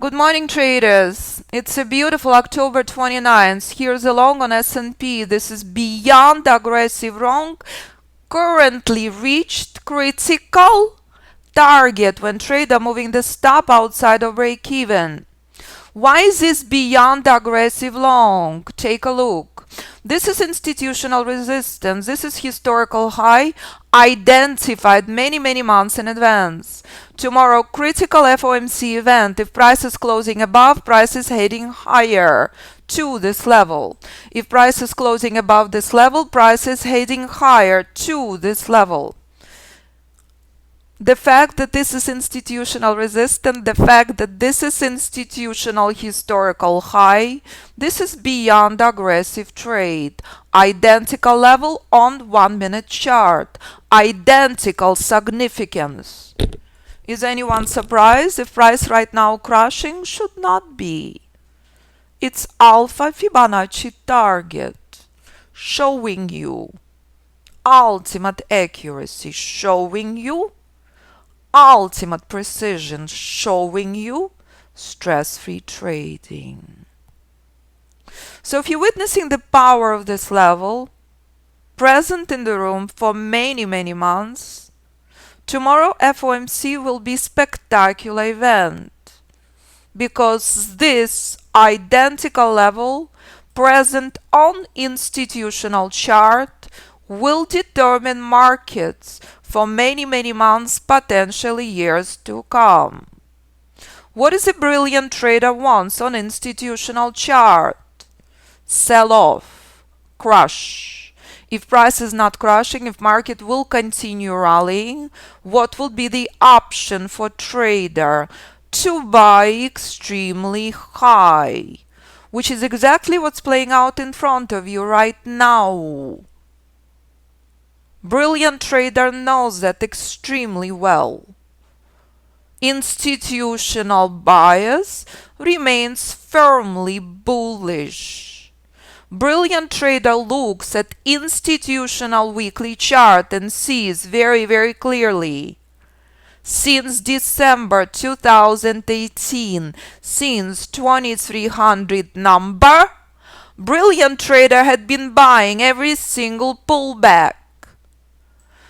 Good morning, traders. It's a beautiful October 29th. Here's a long on S&P. This is beyond aggressive wrong. Currently reached critical target when trader moving the stop outside of break even. Why is this beyond aggressive long? Take a look. This is institutional resistance. This is historical high identified many months in advance. Tomorrow, critical FOMC event. If price is closing above, price is heading higher to this level. If price is closing above this level, price is heading higher to this level. The fact that this is institutional resistance, the fact that this is institutional historical high, this is beyond aggressive trade. Identical level on 1 minute chart. Identical significance. Is anyone surprised if price right now crashing? Should not be. It's alpha Fibonacci target showing you ultimate accuracy, showing you ultimate precision, showing you stress-free trading. So if you're witnessing the power of this level, present in the room for many months, tomorrow FOMC will be spectacular event because this identical level present on institutional chart will determine markets for many months, potentially years to come. What is a brilliant trader wants on institutional chart? Sell off, crush. If price is not crushing, if market will continue rallying, what will be the option for trader? To buy extremely high, which is exactly what's playing out in front of you right now. Brilliant trader knows that extremely well. Institutional bias remains firmly bullish. Brilliant trader looks at institutional weekly chart and sees very clearly. Since December 2018, since 2300 number, brilliant trader had been buying every single pullback.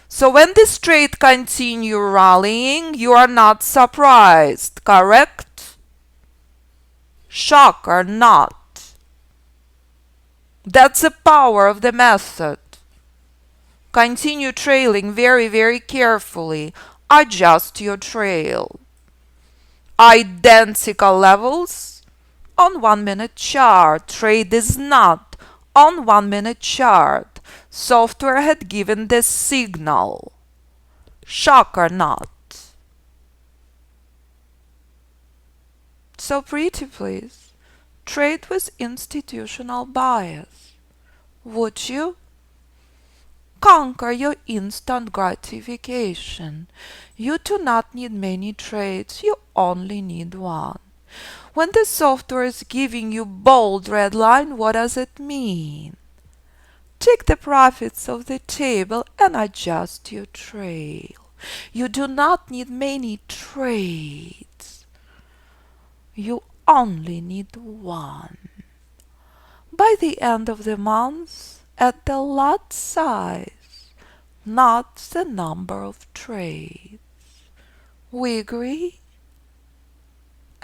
So when this trade continue rallying, you are not surprised, correct? Shock or not. That's the power of the method. Continue trailing very carefully. Adjust your trail. Identical levels on 1 minute chart. Trade is not on 1 minute chart. Software had given the signal. Shock or not. So pretty please, trade with institutional bias. Would you? Conquer your instant gratification. You do not need many trades, you only need one. When the software is giving you bold red line, what does it mean? Take the profits of the table and adjust your trail. You do not need many trades. You only need one. By the end of the month, at the lot size, not the number of trades. We agree?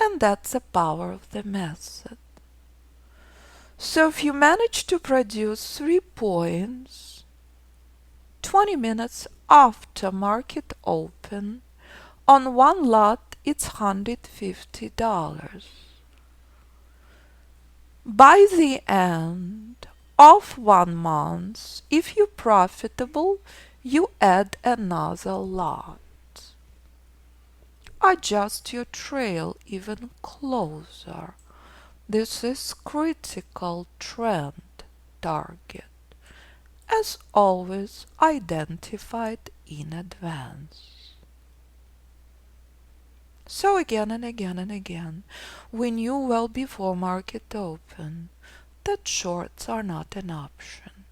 And that's the power of the method. So if you manage to produce 3 points 20 minutes after market open, on one lot it's $150. By the end of 1 month, if you're profitable, you add another lot. Adjust your trail even closer. This is critical trend target, as always identified in advance. So again and again, we knew well before market open that shorts are not an option.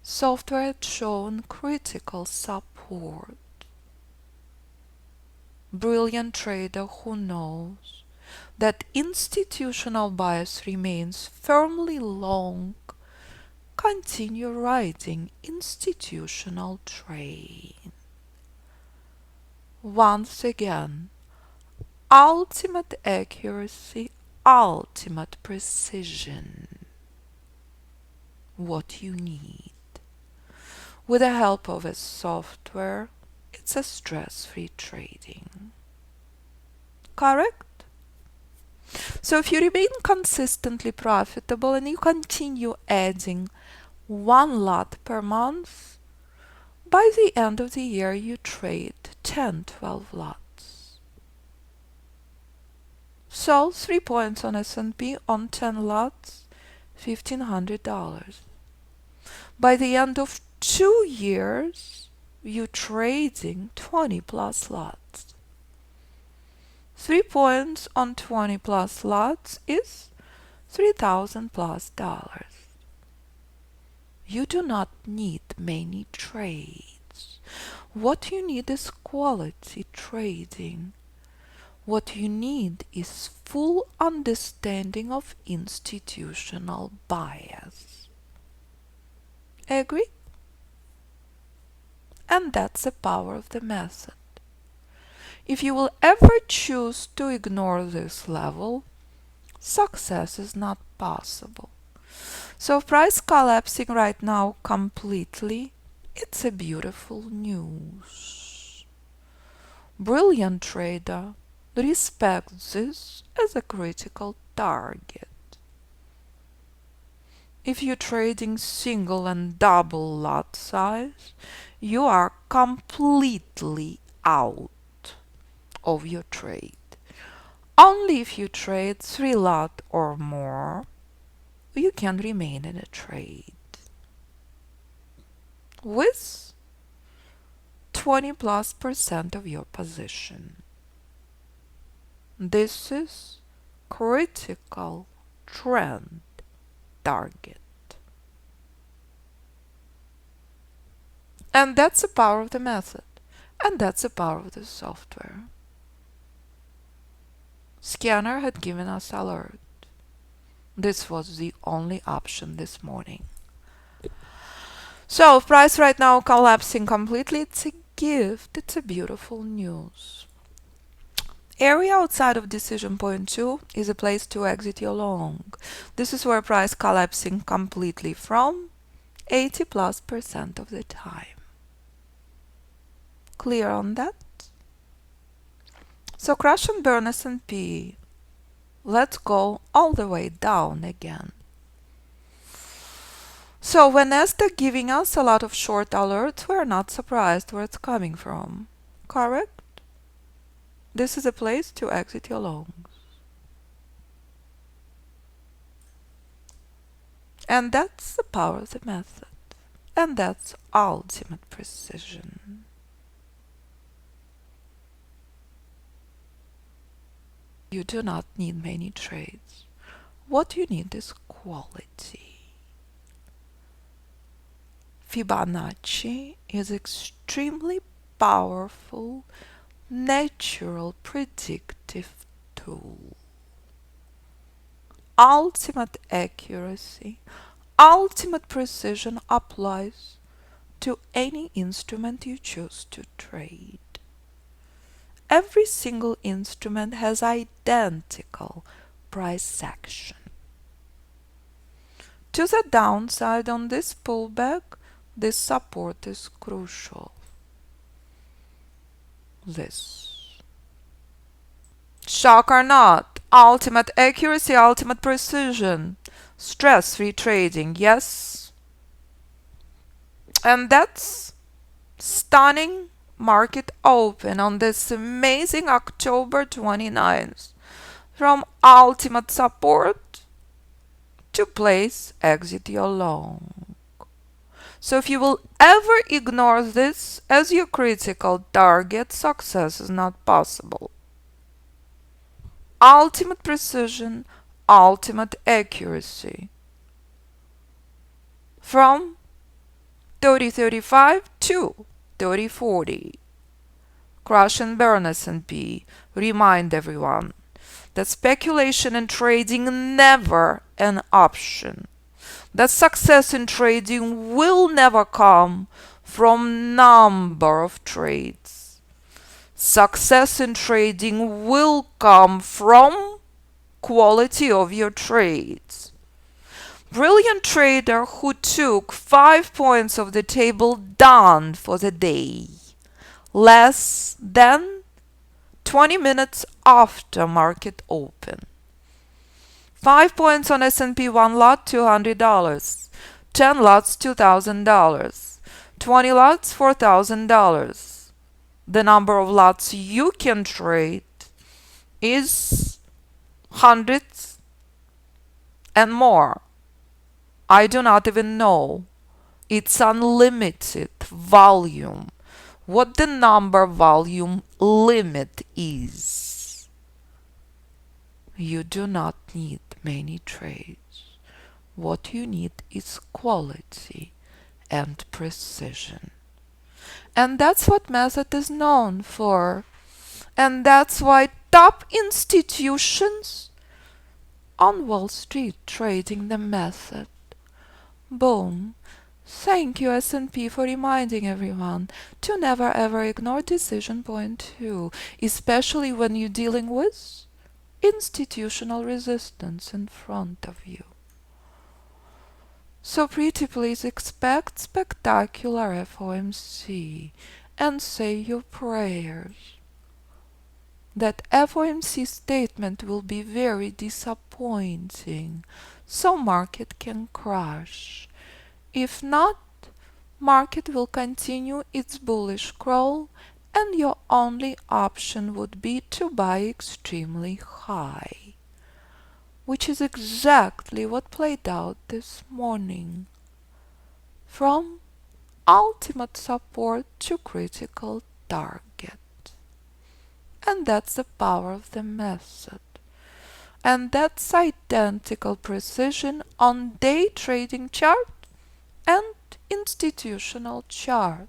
Software had shown critical support. Brilliant trader who knows that institutional bias remains firmly long, continue writing institutional trade. Once again, ultimate accuracy, ultimate precision. What you need. With the help of a software, it's a stress-free trading. Correct? So if you remain consistently profitable and you continue adding one lot per month, by the end of the year you trade 10, 12 lots. So 3 points on S&P on 10 lots, $1,500. By the end of 2 years, you're trading 20 plus lots. 3 points on 20 plus lots is $3,000 plus dollars. You do not need many trades. What you need is quality trading. What you need is full understanding of institutional bias. Agree? And that's the power of the method. If you will ever choose to ignore this level, success is not possible. So price collapsing right now completely, it's a beautiful news. Brilliant trader respects this as a critical target. If you're trading single and double lot size, you are completely out of your trade. Only if you trade 3 lot or more, you can remain in a trade with 20+% of your position. This is critical trend target. And that's the power of the method. And that's the power of the software. Scanner had given us alert. This was the only option this morning. So price right now collapsing completely. It's a gift. It's a beautiful news. Area outside of decision point 2 is a place to exit your long. This is where price collapsing completely from 80+% of the time. Clear on that? So crash and burn S&P. Let's go all the way down again. So when Nasdaq giving us a lot of short alerts, we're not surprised where it's coming from. Correct? This is a place to exit your longs. And that's the power of the method. And that's ultimate precision. You do not need many trades. What you need is quality. Fibonacci is extremely powerful, natural predictive tool. Ultimate accuracy, ultimate precision applies to any instrument you choose to trade. Every single instrument has identical price action. To the downside on this pullback, this support is crucial. This. Shock or not, ultimate accuracy, ultimate precision, stress-free trading, yes? And that's stunning market open on this amazing October 29th. From ultimate support to place exit your long. So if you will ever ignore this as your critical target, success is not possible. Ultimate precision, ultimate accuracy. From 30.35 to 30.40. Crash and burn S&P. Remind everyone, that speculation and trading never an option, that success in trading will never come from number of trades. Success in trading will come from quality of your trades. Brilliant trader who took 5 points of the table done for the day, less than 20 minutes after market open. 5 points on S&P, 1 lot, $200. 10 lots, $2,000. 20 lots, $4,000. The number of lots you can trade is hundreds and more. I do not even know. It's unlimited volume. What the number volume limit is. You do not need many trades. What you need is quality and precision. And that's what method is known for. And that's why top institutions on Wall Street trading the method. Boom. Thank you, S&P, for reminding everyone to never ever ignore decision point 2, especially when you're dealing with institutional resistance in front of you. So pretty please expect spectacular FOMC and say your prayers that FOMC statement will be very disappointing, so market can crash. If not, market will continue its bullish crawl and your only option would be to buy extremely high, which is exactly what played out this morning. From ultimate support to critical target. And that's the power of the method. And that's identical precision on day trading chart and institutional chart.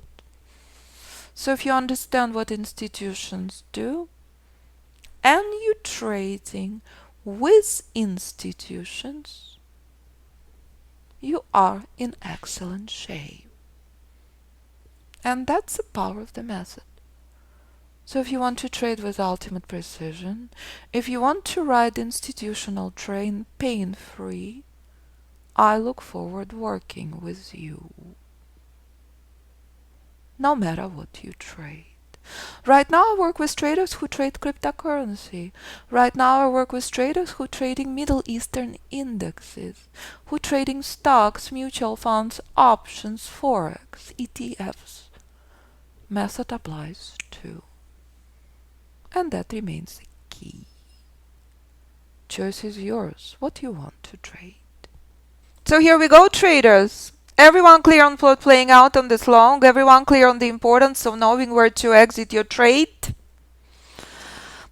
So if you understand what institutions do and you're trading with institutions, you are in excellent shape. And that's the power of the method. So if you want to trade with ultimate precision, if you want to ride institutional train pain-free, I look forward working with you. No matter what you trade. Right now I work with traders who trade cryptocurrency. Right now I work with traders who trading Middle Eastern indexes, who trading stocks, mutual funds, options, Forex, ETFs. Method applies too. And that remains the key. Choice is yours. What you want to trade. So here we go, traders. Everyone clear on plot playing out on this long? Everyone clear on the importance of knowing where to exit your trade?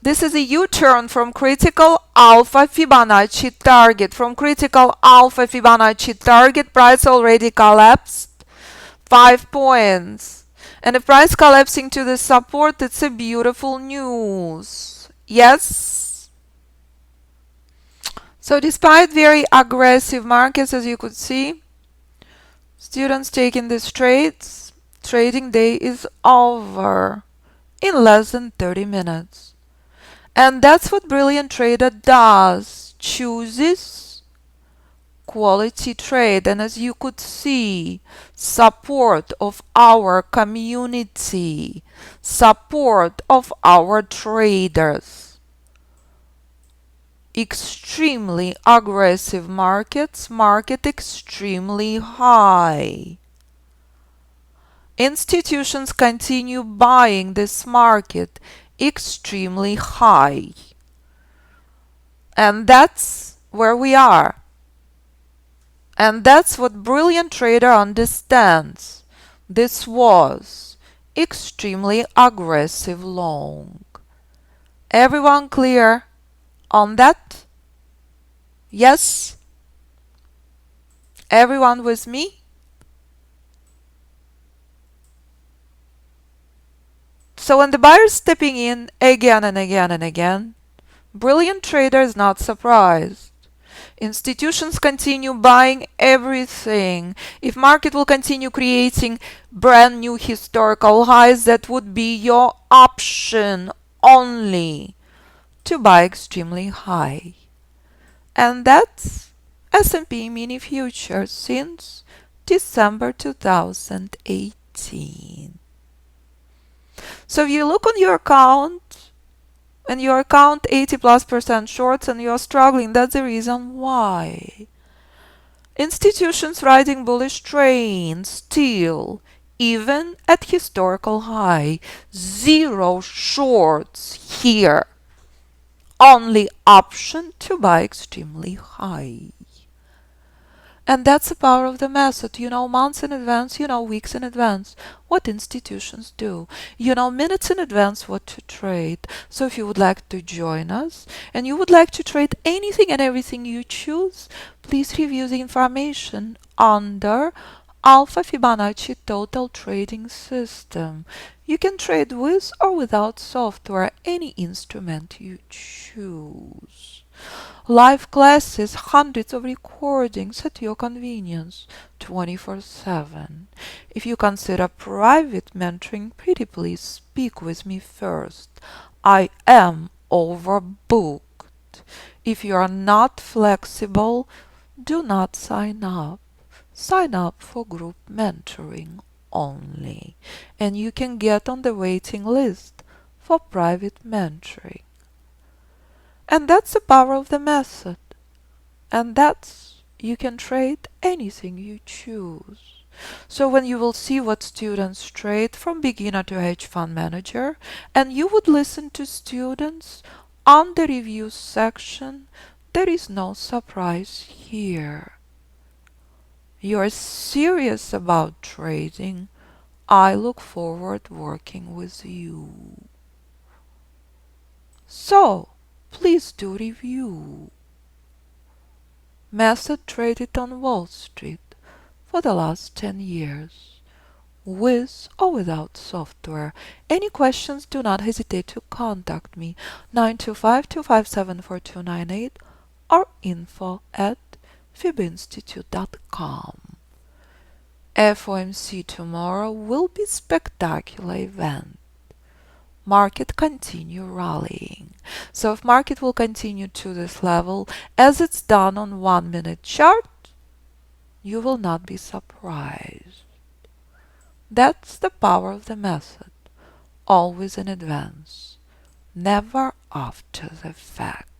This is a U-turn from critical alpha Fibonacci target. From critical alpha Fibonacci target, price already collapsed 5 points. And if price collapsing to the support, it's a beautiful news. Yes? So despite very aggressive markets, as you could see, students taking these trades, trading day is over in less than 30 minutes. And that's what brilliant trader does, chooses quality trade. And as you could see, support of our community, support of our traders. Extremely aggressive markets, market extremely high. Institutions continue buying this market extremely high. And that's where we are. And that's what brilliant trader understands. This was extremely aggressive long. Everyone clear on that? Yes? Everyone with me? So when the buyer is stepping in again and again and again, Brilliant trader is not surprised. Institutions continue buying everything. If market will continue creating brand new historical highs, that would be your option only to buy extremely high. And that's S&P mini futures since December 2018. So if you look on your account and your account 80+% shorts and you're struggling, that's the reason why. Institutions riding bullish train still, even at historical high. Zero shorts here. Only option to buy extremely high. And that's the power of the method. You know months in advance, you know weeks in advance what institutions do. You know minutes in advance what to trade. So if you would like to join us and you would like to trade anything and everything you choose, please review the information under Alpha Fibonacci Total Trading System. You can trade with or without software, any instrument you choose. Live classes, hundreds of recordings at your convenience, 24/7. If you consider private mentoring, pretty please speak with me first. I am overbooked. If you are not flexible, do not sign up. Sign up for group mentoring only, and you can get on the waiting list for private mentoring. And that's the power of the method. And that's, you can trade anything you choose. So when you will see what students trade from beginner to hedge fund manager, and you would listen to students on the review section, there is no surprise here. You're serious about trading. I look forward working with you. So, please do review. Method traded on Wall Street for the last 10 years, with or without software. Any questions, do not hesitate to contact me, 925-257-4298 or info@fibinstitute.com. FOMC tomorrow will be spectacular event. Market continue rallying. So if market will continue to this level as it's done on 1-minute chart, you will not be surprised. That's the power of the method. Always in advance, never after the fact.